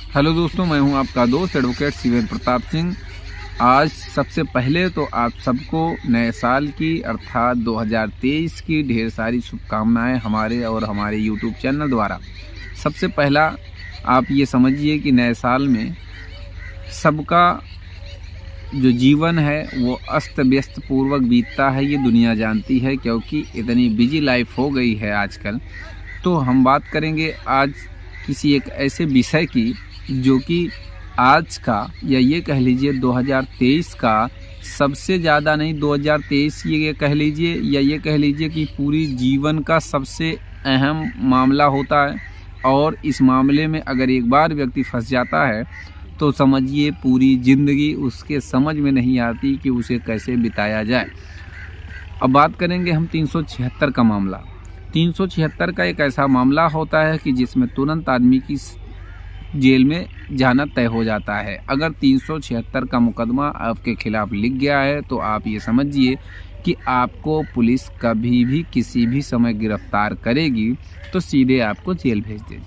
Hello दोस्तों, मैं हूं आपका दोस्त एडवोकेट शिवेंद्र प्रताप सिंह। आज सबसे पहले तो आप सबको नए साल की अर्थात 2023 की ढेर सारी शुभकामनाएं हमारे और हमारे यूट्यूब चैनल द्वारा। सबसे पहला आप ये समझिए कि नए साल में सबका जो जीवन है वो अस्त व्यस्त पूर्वक बीतता है, ये दुनिया जानती है, क्योंकि इतनी बिजी लाइफ हो गई है आजकल। तो हम बात करेंगे आज किसी एक ऐसे विषय की जो कि आज का या ये कह लीजिए 2023 का सबसे ज़्यादा नहीं, 2023 ये कह लीजिए या ये कह लीजिए कि पूरी जीवन का सबसे अहम मामला होता है। और इस मामले में अगर एक बार व्यक्ति फंस जाता है तो समझिए पूरी ज़िंदगी उसके समझ में नहीं आती कि उसे कैसे बिताया जाए। अब बात करेंगे हम 376 का मामला। 376 का एक ऐसा मामला होता है कि जिसमें तुरंत आदमी की जेल में जाना तय हो जाता है। अगर 376 का मुकदमा आपके खिलाफ लिख गया है तो आप ये समझिए कि आपको पुलिस कभी भी किसी भी समय गिरफ्तार करेगी तो सीधे आपको जेल भेज देगी।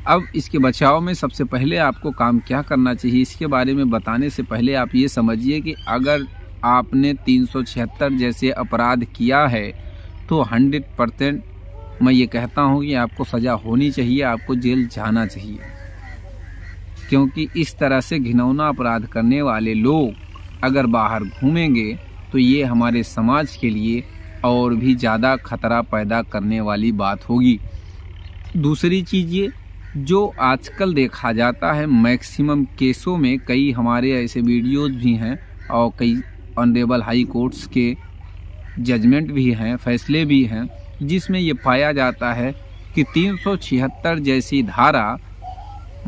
अब इसके बचाव में सबसे पहले आपको काम क्या करना चाहिए, इसके बारे में बताने से पहले आप ये समझिए कि अगर आपने 376 जैसे अपराध किया है तो 100% मैं ये कहता हूँ कि आपको सज़ा होनी चाहिए, आपको जेल जाना चाहिए। क्योंकि इस तरह से घिनौना अपराध करने वाले लोग अगर बाहर घूमेंगे तो ये हमारे समाज के लिए और भी ज़्यादा खतरा पैदा करने वाली बात होगी। दूसरी चीज़ ये जो आजकल देखा जाता है मैक्सिमम केसों में, कई हमारे ऐसे वीडियोज़ भी हैं और कई ऑनरेबल हाई कोर्ट्स के जजमेंट भी हैं, फैसले भी हैं, जिसमें ये पाया जाता है कि 376 जैसी धारा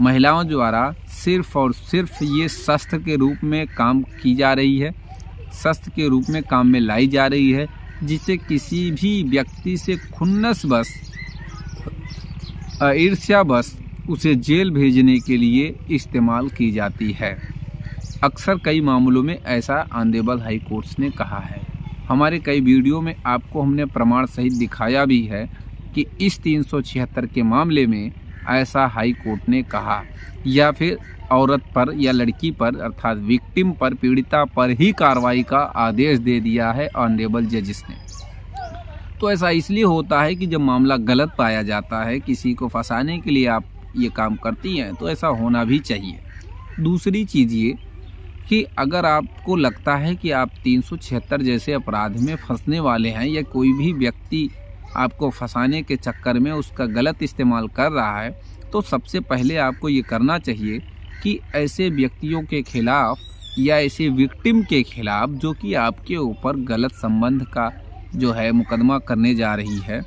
महिलाओं द्वारा सिर्फ़ और सिर्फ ये शस्त्र के रूप में काम की जा रही है, शस्त्र के रूप में काम में लाई जा रही है, जिसे किसी भी व्यक्ति से खुन्नस बस ईर्ष्या बस उसे जेल भेजने के लिए इस्तेमाल की जाती है। अक्सर कई मामलों में ऐसा ऑनरेबल हाई कोर्ट्स ने कहा है। हमारे कई वीडियो में आपको हमने प्रमाण सहित दिखाया भी है कि इस 376 के मामले में ऐसा हाई कोर्ट ने कहा, या फिर औरत पर या लड़की पर अर्थात विक्टिम पर, पीड़िता पर ही कार्रवाई का आदेश दे दिया है ऑनरेबल जजिस ने। तो ऐसा इसलिए होता है कि जब मामला गलत पाया जाता है, किसी को फंसाने के लिए आप ये काम करती हैं, तो ऐसा होना भी चाहिए। दूसरी चीज़ ये कि अगर आपको लगता है कि आप 376 जैसे अपराध में फंसने वाले हैं या कोई भी व्यक्ति आपको फंसाने के चक्कर में उसका गलत इस्तेमाल कर रहा है, तो सबसे पहले आपको ये करना चाहिए कि ऐसे व्यक्तियों के खिलाफ या ऐसे विक्टिम के खिलाफ जो कि आपके ऊपर गलत संबंध का जो है मुकदमा करने जा रही है,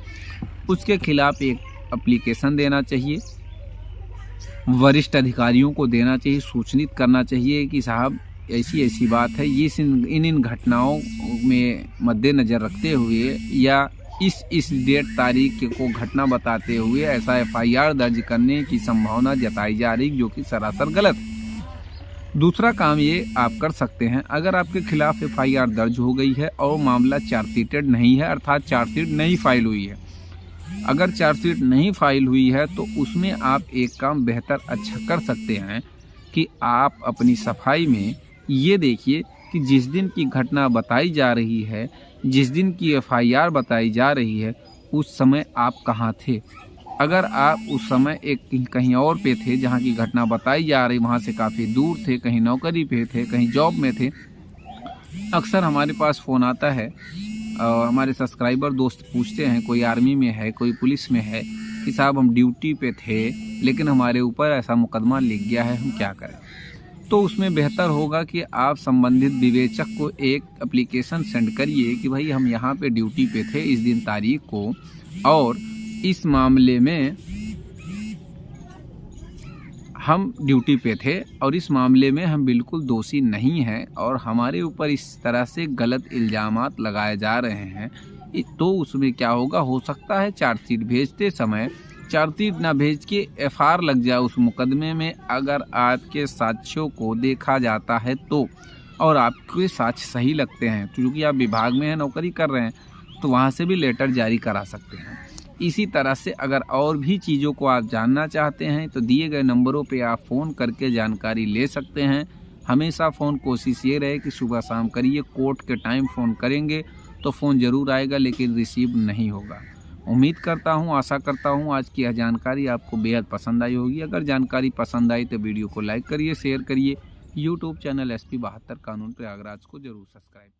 उसके खिलाफ एक एप्लीकेशन देना चाहिए, वरिष्ठ अधिकारियों को देना चाहिए, सूचनित करना चाहिए कि साहब ऐसी ऐसी बात है, ये इन घटनाओं में मद्देनज़र रखते हुए या इस डेट तारीख को घटना बताते हुए ऐसा FIR दर्ज करने की संभावना जताई जा रही, जो कि सरासर गलत है। दूसरा काम ये आप कर सकते हैं, अगर आपके खिलाफ FIR दर्ज हो गई है और मामला चार्जशीटेड नहीं है, अर्थात चार्जशीट नहीं फाइल हुई है, अगर चार्जशीट नहीं फाइल हुई है तो उसमें आप एक काम बेहतर अच्छा कर सकते हैं कि आप अपनी सफाई में ये देखिए कि जिस दिन की घटना बताई जा रही है, जिस दिन की FIR बताई जा रही है, उस समय आप कहाँ थे। अगर आप उस समय एक कहीं और पे थे जहाँ की घटना बताई जा रही, वहाँ से काफ़ी दूर थे, कहीं नौकरी पे थे, कहीं जॉब में थे। अक्सर हमारे पास फ़ोन आता है और हमारे सब्सक्राइबर दोस्त पूछते हैं, कोई आर्मी में है, कोई पुलिस में है, कि साहब हम ड्यूटी पे थे लेकिन हमारे ऊपर ऐसा मुकदमा लिख गया है, हम क्या करें। तो उसमें बेहतर होगा कि आप संबंधित विवेचक को एक एप्लीकेशन सेंड करिए कि भाई हम यहाँ पे ड्यूटी पे थे इस दिन तारीख को, और इस मामले में हम ड्यूटी पे थे और इस मामले में हम बिल्कुल दोषी नहीं हैं और हमारे ऊपर इस तरह से गलत इल्ज़ामात लगाए जा रहे हैं। तो उसमें क्या होगा, हो सकता है चार्जशीट भेजते समय चार्जशीट ना भेज के FIR लग जाए उस मुकदमे में, अगर आपके साक्ष्यों को देखा जाता है तो, और आपके साक्ष्य सही लगते हैं, क्योंकि आप विभाग में हैं, नौकरी कर रहे हैं, तो वहाँ से भी लेटर जारी करा सकते हैं। इसी तरह से अगर और भी चीज़ों को आप जानना चाहते हैं तो दिए गए नंबरों पे आप फ़ोन करके जानकारी ले सकते हैं। हमेशा फ़ोन कोशिश ये रहे कि सुबह शाम करिए, कोर्ट के टाइम फ़ोन करेंगे तो फ़ोन ज़रूर आएगा लेकिन रिसीव नहीं होगा। उम्मीद करता हूँ, आशा करता हूँ आज की यह जानकारी आपको बेहद पसंद आई होगी। अगर जानकारी पसंद आई तो वीडियो को लाइक करिए, शेयर करिए। यूट्यूब चैनल SP 72 कानून प्रयागराज को ज़रूर सब्सक्राइब